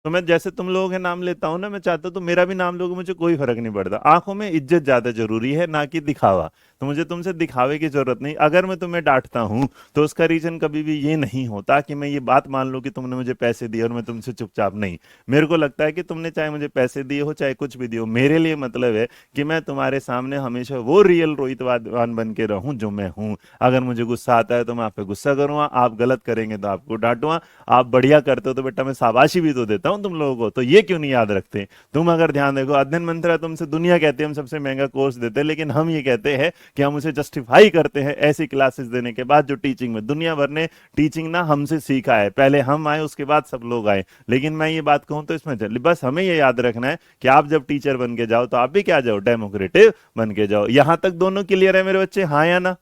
तो मैं जैसे तुम लोगों के नाम लेता हूं ना, मैं चाहता हूं तो मेरा भी नाम लोगे, मुझे कोई फर्क नहीं पड़ता। आंखों में इज्जत ज्यादा जरूरी है ना कि दिखावा। तो मुझे तुमसे दिखावे की जरूरत नहीं। अगर मैं तुम्हें डांटता हूं तो उसका रीजन कभी भी ये नहीं होता कि मैं ये बात मान लूं कि तुमने मुझे पैसे दिए और मैं तुमसे चुपचाप नहीं। मेरे को लगता है कि तुमने चाहे मुझे पैसे दिए हो चाहे कुछ भी दिए हो, मेरे लिए मतलब है कि मैं तुम्हारे सामने हमेशा वो रियल रोहितवान बन के रहूं जो मैं हूं। अगर मुझे गुस्सा आता है तो मैं आप पे गुस्सा करूंगा, आप गलत करेंगे तो आपको डांटूंगा, आप बढ़िया करते हो तो बेटा मैं शाबाशी भी तो देता हूं तुम लोगों को। तो ये क्यों नहीं याद रखते? तुम अगर ध्यान देखो, अध्ययन मंत्रा तुमसे दुनिया कहती है हम सबसे महंगा कोर्स देते हैं, लेकिन हम ये कहते हैं कि हम उसे जस्टिफाई करते हैं ऐसी क्लासेस देने के बाद जो टीचिंग में दुनिया भर ने टीचिंग ना हमसे सीखा है। पहले हम आए उसके बाद सब लोग आए, लेकिन मैं ये बात कहूं तो इसमें चल, बस हमें ये याद रखना है कि आप जब टीचर बन के जाओ तो आप भी क्या जाओ, डेमोक्रेटिव बन के जाओ। यहां तक दोनों क्लियर है मेरे बच्चे, हाँ या ना?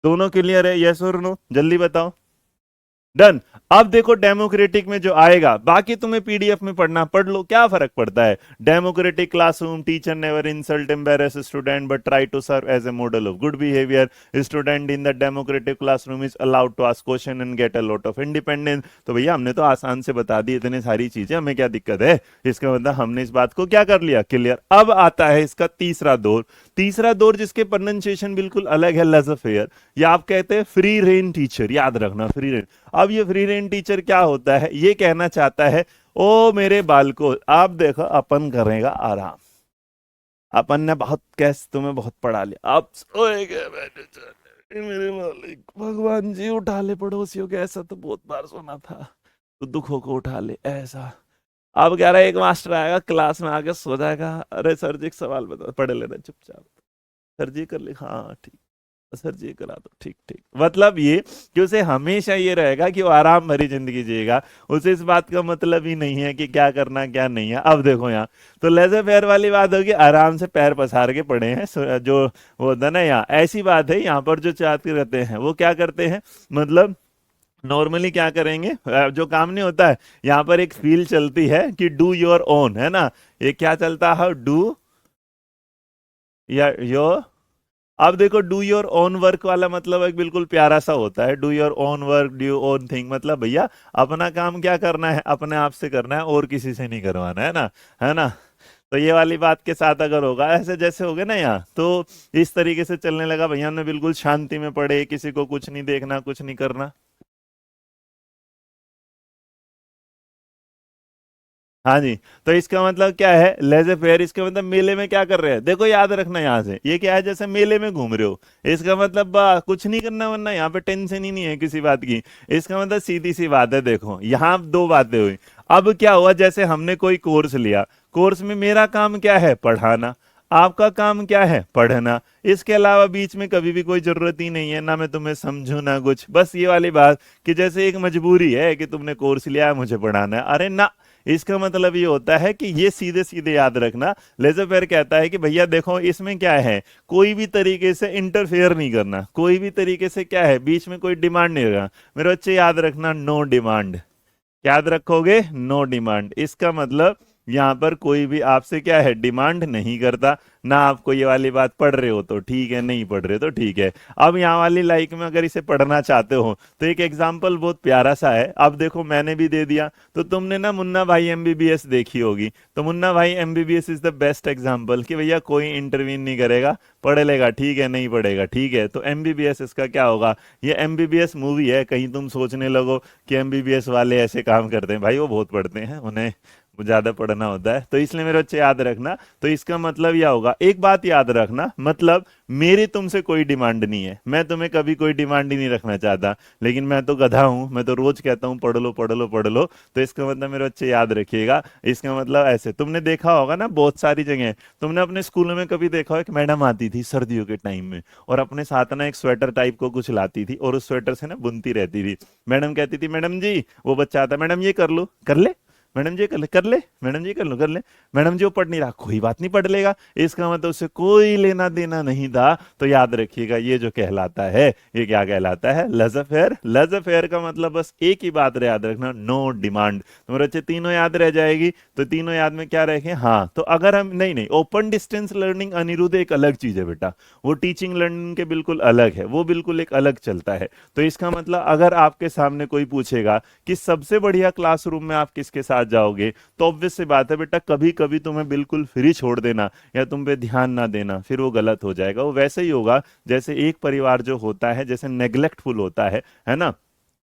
दोनों क्लियर है, यस और नो, जल्दी बताओ। डन। अब देखो डेमोक्रेटिक में जो आएगा, बाकी तुम्हें पीडीएफ में पढ़ना, पढ़ लो, क्या फर्क पड़ता है। Democratic classroom, teacher never insult embarrass student but try to serve as a model of good behaviour. Student in the democratic classroom is allowed to ask question and get a lot of independence. तो भैया हमने तो आसान से बता दी इतनी सारी चीजें, हमें क्या दिक्कत है? इसका मतलब हमने इस बात को क्या कर लिया, क्लियर। अब आता है इसका तीसरा दौर। तीसरा दौर जिसके प्रोनाउंसिएशन बिल्कुल अलग है, लेज़र, या आप कहते हैं फ्री रेन टीचर। याद रखना, फ्री रेन। अब ये फ्री रेन टीचर क्या होता है, ये कहना चाहता है ओ मेरे बालको, आप देखो अपन करेगा आराम, अपन ने बहुत कैस तुम्हें बहुत पढ़ा लिया, आप सोएंगे बैठे चले। मेरे मालिक भगवान जी, उठा ले पड़ोसियों के, ऐसा तो बहुत बार सुना था, तो दुखों को उठा ले ऐसा। अब कह रहा है एक मास्टर आएगा क्लास में आके सो जाएगा, अरे सर जी एक सवाल बता, पढ़ लेना चुपचाप, सर जी कर ले, हाँ ठीक, सर जी करा दो, ठीक ठीक। मतलब ये कि उसे हमेशा ये रहेगा कि वो आराम भरी जिंदगी जिएगा, उसे इस बात का मतलब ही नहीं है कि क्या करना क्या नहीं है। अब देखो यहाँ तो लेजर फेयर वाली बात होगी, आराम से पैर पसार के पड़े हैं, जो वो होता है ना, यहाँ ऐसी बात है। यहाँ पर जो चाहते रहते हैं वो क्या करते हैं, मतलब नॉर्मली क्या करेंगे, जो काम नहीं होता है, यहाँ पर एक फील चलती है कि डू योर ओन, है ना, ये क्या चलता है, डू या योर। अब देखो डू योर ओन वर्क वाला मतलब एक बिल्कुल प्यारा सा होता है, do your own work, do own thing, मतलब भैया अपना काम क्या करना है, अपने आप से करना है और किसी से नहीं करवाना, है ना, है ना। तो ये वाली बात के साथ अगर होगा, ऐसे जैसे हो गए ना यहाँ, तो इस तरीके से चलने लगा, भैया ने बिल्कुल शांति में पढ़े, किसी को कुछ नहीं देखना, कुछ नहीं करना। हाँ जी। तो इसका मतलब क्या है, लेजर फेयर, इसका मतलब मेले में क्या कर रहे हैं, देखो याद रखना यहाँ से, ये क्या है, जैसे मेले में घूम रहे हो, इसका मतलब कुछ नहीं करना, वरना यहाँ पे टेंशन ही नहीं है किसी बात की। इसका मतलब सीधी सी बात है, देखो यहाँ दो बातें हुई। अब क्या हुआ, जैसे हमने कोई कोर्स लिया, कोर्स में मेरा काम क्या है, पढ़ाना, आपका काम क्या है, पढ़ना। इसके अलावा बीच में कभी भी कोई जरूरत ही नहीं है, ना मैं तुम्हें समझू ना कुछ, बस ये वाली बात कि जैसे एक मजबूरी है कि तुमने कोर्स लिया है मुझे पढ़ाना है, अरे ना। इसका मतलब ये होता है कि ये सीधे सीधे याद रखना, लेजर कहता है कि भैया देखो इसमें क्या है, कोई भी तरीके से इंटरफेयर नहीं करना, कोई भी तरीके से क्या है, बीच में कोई डिमांड नहीं रखना। मेरे बच्चे याद रखना, नो डिमांड, याद रखोगे, नो डिमांड। इसका मतलब यहाँ पर कोई भी आपसे क्या है, डिमांड नहीं करता, ना आपको ये वाली बात, पढ़ रहे हो तो ठीक है, नहीं पढ़ रहे तो ठीक है। अब यहाँ वाली लाइक में अगर इसे पढ़ना चाहते हो तो एक एग्जाम्पल बहुत प्यारा सा है, अब देखो मैंने भी दे दिया, तो तुमने ना मुन्ना भाई एमबीबीएस देखी होगी, तो मुन्ना भाई MBBS is the best example कि भैया कोई इंटरवीन नहीं करेगा, पढ़ लेगा ठीक है, नहीं पढ़ेगा ठीक है। तो एमबीबीएस इसका क्या होगा, ये एमबीबीएस मूवी है, कहीं तुम सोचने लगो कि एमबीबीएस वाले ऐसे काम करते हैं, भाई वो बहुत पढ़ते हैं, उन्हें वो ज्यादा पढ़ना होता है, तो इसलिए मेरे बच्चे याद रखना। तो इसका मतलब यह होगा, एक बात याद रखना, मतलब मेरी तुमसे कोई डिमांड नहीं है, मैं तुम्हें कभी कोई डिमांड ही नहीं रखना चाहता, लेकिन मैं तो गधा हूं, मैं तो रोज कहता हूं पढ़ लो पढ़ लो पढ़ लो। तो इसका मतलब मेरे बच्चे याद रखिएगा, इसका मतलब ऐसे तुमने देखा होगा ना बहुत सारी जगह, तुमने अपने स्कूल में कभी देखा हो एक मैडम आती थी सर्दियों के टाइम में, और अपने साथ ना एक स्वेटर टाइप को कुछ लाती थी, और उस स्वेटर से ना बुनती रहती थी। मैडम कहती थी मैडम जी, वो बच्चा आता, मैडम ये कर लो कर ले, मैडम जी कर ले कर ले, मैडम जी कर लो कर ले, मैडम जी वो पढ़ नहीं रहा, कोई बात नहीं पढ़ लेगा, इसका मतलब उससे कोई लेना देना नहीं था। तो याद रखिएगा ये जो कहलाता है, ये क्या कहलाता है, लजफेयर। लजफेयर का मतलब बस एक ही बात याद रखना, नो डिमांड। तुम्हारे बच्चे तीनों याद रह जाएगी, तो तीनों याद में क्या रखें, हाँ तो अगर हम नहीं नहीं, ओपन डिस्टेंस लर्निंग अनिरुद्ध एक अलग चीज है बेटा, वो टीचिंग लर्निंग के बिल्कुल अलग है, वो बिल्कुल एक अलग चलता है। तो इसका मतलब अगर आपके सामने कोई पूछेगा कि सबसे बढ़िया क्लासरूम में आप किसके साथ जाओगे, तो ऑब्वियस सी बात है बेटा, कभी कभी तुम्हें बिल्कुल फ्री छोड़ देना या तुम पे ध्यान ना देना, फिर वो गलत हो जाएगा। वो वैसे ही होगा जैसे एक परिवार जो होता है, जैसे नेग्लेक्टफुल होता है ना,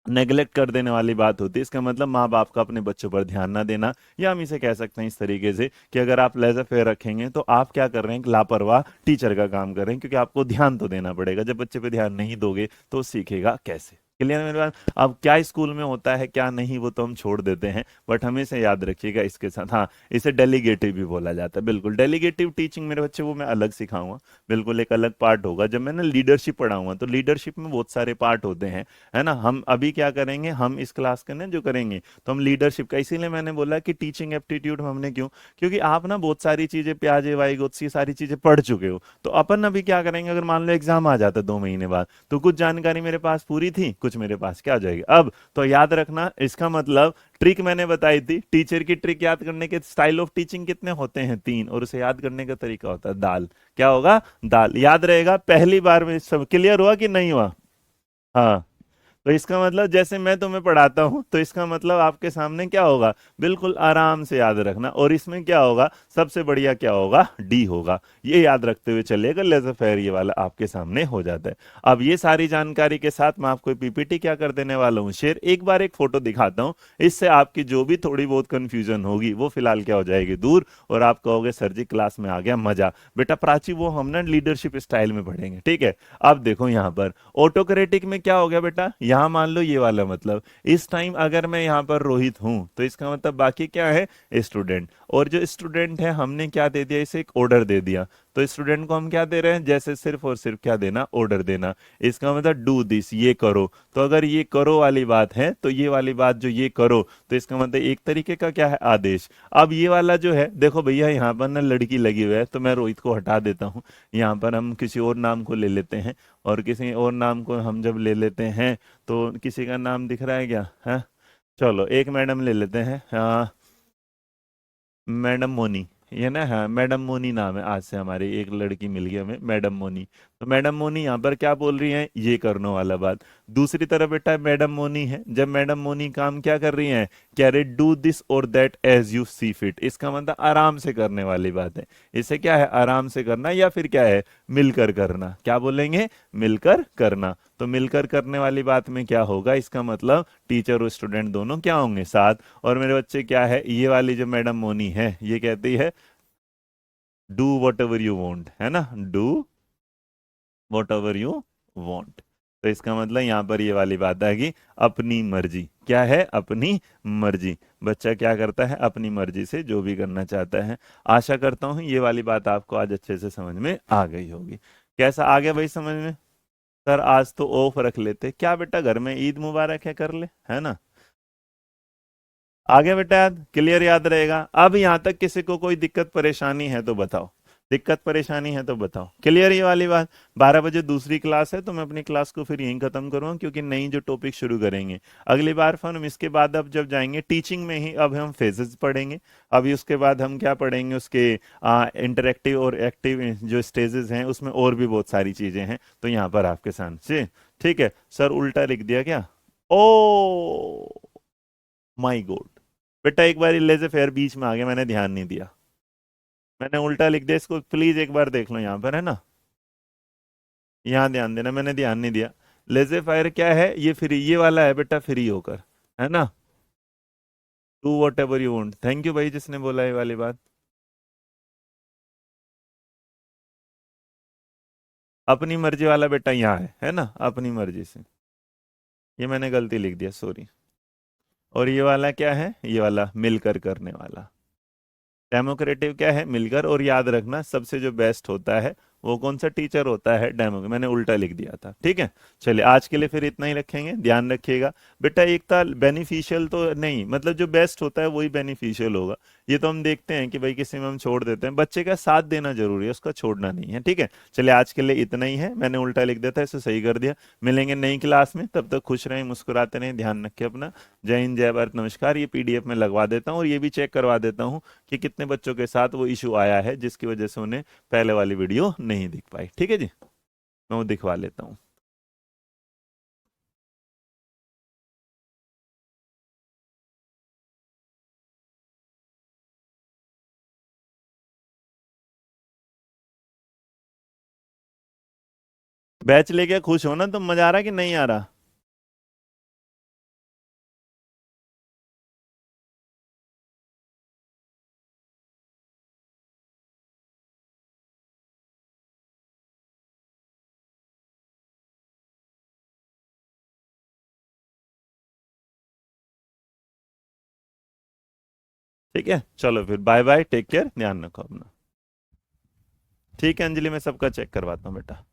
नेग्लेक्ट कर देने वाली बात होती है, इसका मतलब माँ बाप का अपने बच्चों पर ध्यान ना देना। या हम इसे कह सकते हैं इस तरीके से कि अगर आप लेजर फेयर रखेंगे तो आप क्या कर रहे हैं, एक लापरवाह टीचर का काम कर रहे हैं, क्योंकि आपको ध्यान तो देना पड़ेगा, जब बच्चे पे ध्यान नहीं दोगे तो वो सीखेगा कैसे। क्लियर है मेरे बात? अब क्या स्कूल में होता है क्या नहीं वो तो हम छोड़ देते हैं, बट हमेशा याद रखिएगा इसके साथ, हाँ इसे डेलीगेटिव भी बोला जाता है, बिल्कुल डेलीगेटिव टीचिंग मेरे बच्चे वो मैं अलग सिखाऊंगा, बिल्कुल एक अलग पार्ट होगा। जब मैंने लीडरशिप पढ़ाऊंगा तो लीडरशिप में बहुत सारे पार्ट होते हैं, है ना। हम अभी क्या करेंगे, हम इस क्लास के ना जो करेंगे, तो हम लीडरशिप का, इसीलिए मैंने बोला कि टीचिंग एप्टीट्यूड हमने क्यों, क्योंकि आप ना बहुत सारी चीजें प्याजे वाई गोत्सी सारी चीजें पढ़ चुके हो, तो अपन अभी क्या करेंगे, अगर मान लो एग्जाम आ जाता 2 महीने बाद, तो कुछ जानकारी मेरे पास पूरी थी, कुछ मेरे पास क्या आ जाएगी अब। तो याद रखना इसका मतलब, ट्रिक मैंने बताई थी, टीचर की ट्रिक याद करने के स्टाइल ऑफ टीचिंग कितने होते हैं, 3, और उसे याद करने का तरीका होता है दाल। क्या होगा, दाल याद रहेगा। पहली बार में सब क्लियर हुआ कि नहीं हुआ? हाँ, तो इसका मतलब जैसे मैं तुम्हें पढ़ाता हूं, तो इसका मतलब आपके सामने क्या होगा, बिल्कुल आराम से याद रखना। और इसमें क्या होगा, सबसे बढ़िया क्या होगा, डी होगा, ये याद रखते हुए चलेगा, लेजर फेयर ये वाला आपके सामने हो जाता है। अब ये सारी जानकारी के साथ मैं आपको पीपीटी क्या कर देने वाला हूँ, शेयर। एक बार एक फोटो दिखाता हूँ, इससे आपकी जो भी थोड़ी बहुत कंफ्यूजन होगी वो फिलहाल क्या हो जाएगी, दूर, और आप कहोगे सर जी क्लास में आ गया मजा। बेटा प्राची वो हम ना लीडरशिप स्टाइल में पढ़ेंगे, ठीक है। अब देखो यहाँ पर ऑटोक्रेटिक में क्या हो गया बेटा, यहां मान लो ये वाला मतलब, इस टाइम अगर मैं यहाँ पर रोहित हूं तो इसका मतलब बाकी क्या है, स्टूडेंट। और जो स्टूडेंट है हमने क्या दे दिया, इसे एक ऑर्डर दे दिया, तो स्टूडेंट को हम क्या दे रहे हैं, जैसे सिर्फ और सिर्फ क्या देना, ऑर्डर देना। इसका मतलब डू दिस, ये करो। तो अगर ये करो वाली बात है, तो ये वाली बात जो ये करो, तो इसका मतलब एक तरीके का क्या है, आदेश। अब ये वाला जो है, देखो भैया यहाँ पर ना लड़की लगी हुई है, तो मैं रोहित को हटा देता हूँ, यहाँ पर हम किसी और नाम को ले लेते हैं, और किसी और नाम को हम जब ले लेते हैं, तो किसी का नाम दिख रहा है क्या है, चलो एक मैडम ले लेते हैं, हाँ मैडम मोनी, ये ना, हाँ मैडम मोनी नाम है, आज से हमारी एक लड़की मिल गई हमें मैडम मोनी। तो मैडम मोनी यहाँ पर क्या बोल रही हैं, ये करने वाला बात। दूसरी तरफ बेटा मैडम मोनी है, जब मैडम मोनी काम क्या कर रही हैं, कह रहे डू दिस और that as you see fit, इसका मतलब आराम से करने वाली बात है। इसे क्या है, आराम से करना, या फिर क्या है, मिलकर करना। क्या बोलेंगे, मिलकर करना। तो मिलकर करने वाली बात में क्या होगा, इसका मतलब टीचर और स्टूडेंट दोनों क्या होंगे, साथ। और मेरे बच्चे क्या है, ये वाली जो मैडम मोनी है ये कहती है do what ever you want, है ना, do what ever you want. तो इसका मतलब यहाँ पर ये वाली बात आएगी, अपनी मर्जी। क्या है, अपनी मर्जी। बच्चा क्या करता है, अपनी मर्जी से जो भी करना चाहता है। आशा करता हूँ ये वाली बात आपको आज अच्छे से समझ में आ गई होगी। कैसा आ गया भाई समझ में? सर आज तो ऑफ रख लेते, क्या बेटा घर में ईद मुबारक है, कर ले, है ना। आगे बेटा याद क्लियर, याद रहेगा। अब यहां तक किसी को कोई दिक्कत परेशानी है तो बताओ, दिक्कत परेशानी है तो बताओ, क्लियर ये वाली बात। 12 बजे दूसरी क्लास है, तो मैं अपनी क्लास को फिर यहीं खत्म करूंगा, क्योंकि नई जो टॉपिक शुरू करेंगे अगली बार फिर हम इसके बाद अब जब जाएंगे टीचिंग में ही, अब हम फेजेस पढ़ेंगे। अभी उसके बाद हम क्या पढ़ेंगे, उसके इंटरेक्टिव और एक्टिव जो स्टेजेस हैं उसमें और भी बहुत सारी चीजें हैं, तो यहाँ पर आपके सामने, ठीक है। सर उल्टा लिख दिया क्या, ओ माई गॉड। बेटा एक बार लेजे फेयर बीच में आ गया, मैंने ध्यान नहीं दिया, मैंने उल्टा लिख दिया, इसको प्लीज एक बार देख लो यहाँ पर, है ना, यहाँ ध्यान देना, मैंने ध्यान नहीं दिया। लेजे फायर क्या है, ये फ्री, ये वाला है बेटा फ्री होकर, है ना। Do what ever you want. Thank you भाई जिसने बोला ये वाली बात। अपनी मर्जी वाला बेटा यहाँ है ना, अपनी मर्जी से। ये मैंने गलती लिख दिया, सॉरी। और ये वाला क्या है, ये वाला मिलकर करने वाला। डेमोक्रेटिव क्या है, मिलकर। और याद रखना सबसे जो बेस्ट होता है वो कौन सा टीचर होता है, डेमो। मैंने उल्टा लिख दिया था, ठीक है। चलिए आज के लिए फिर इतना ही रखेंगे, ध्यान रखिएगा। बेटा एकता बेनिफिशियल तो नहीं, मतलब जो बेस्ट होता है वही बेनिफिशियल होगा। ये तो हम देखते हैं कि भाई किसी में हम छोड़ देते हैं, बच्चे का साथ देना जरूरी है, उसका छोड़ना नहीं है, ठीक है। चलिए आज के लिए इतना ही है, मैंने उल्टा लिख दिया था, इसे सही कर दिया। मिलेंगे नई क्लास में, तब तक खुश रहें, मुस्कुराते रहें, ध्यान रखें अपना। जय हिंद, जय भारत, नमस्कार। ये पीडीएफ में लगवा देता हूँ और ये भी चेक करवा देता हूँ कि कितने बच्चों के साथ वो इशू आया है जिसकी वजह से उन्हें पहले वाली वीडियो नहीं दिख पाई, ठीक है जी। मैं वो दिखवा लेता हूँ। बैच लेके खुश हो ना तुम, मजा आ रहा कि नहीं आ रहा? ठीक है, चलो फिर बाय बाय, टेक केयर, ध्यान रखो अपना। ठीक है अंजलि, मैं सबका चेक करवाता हूँ बेटा।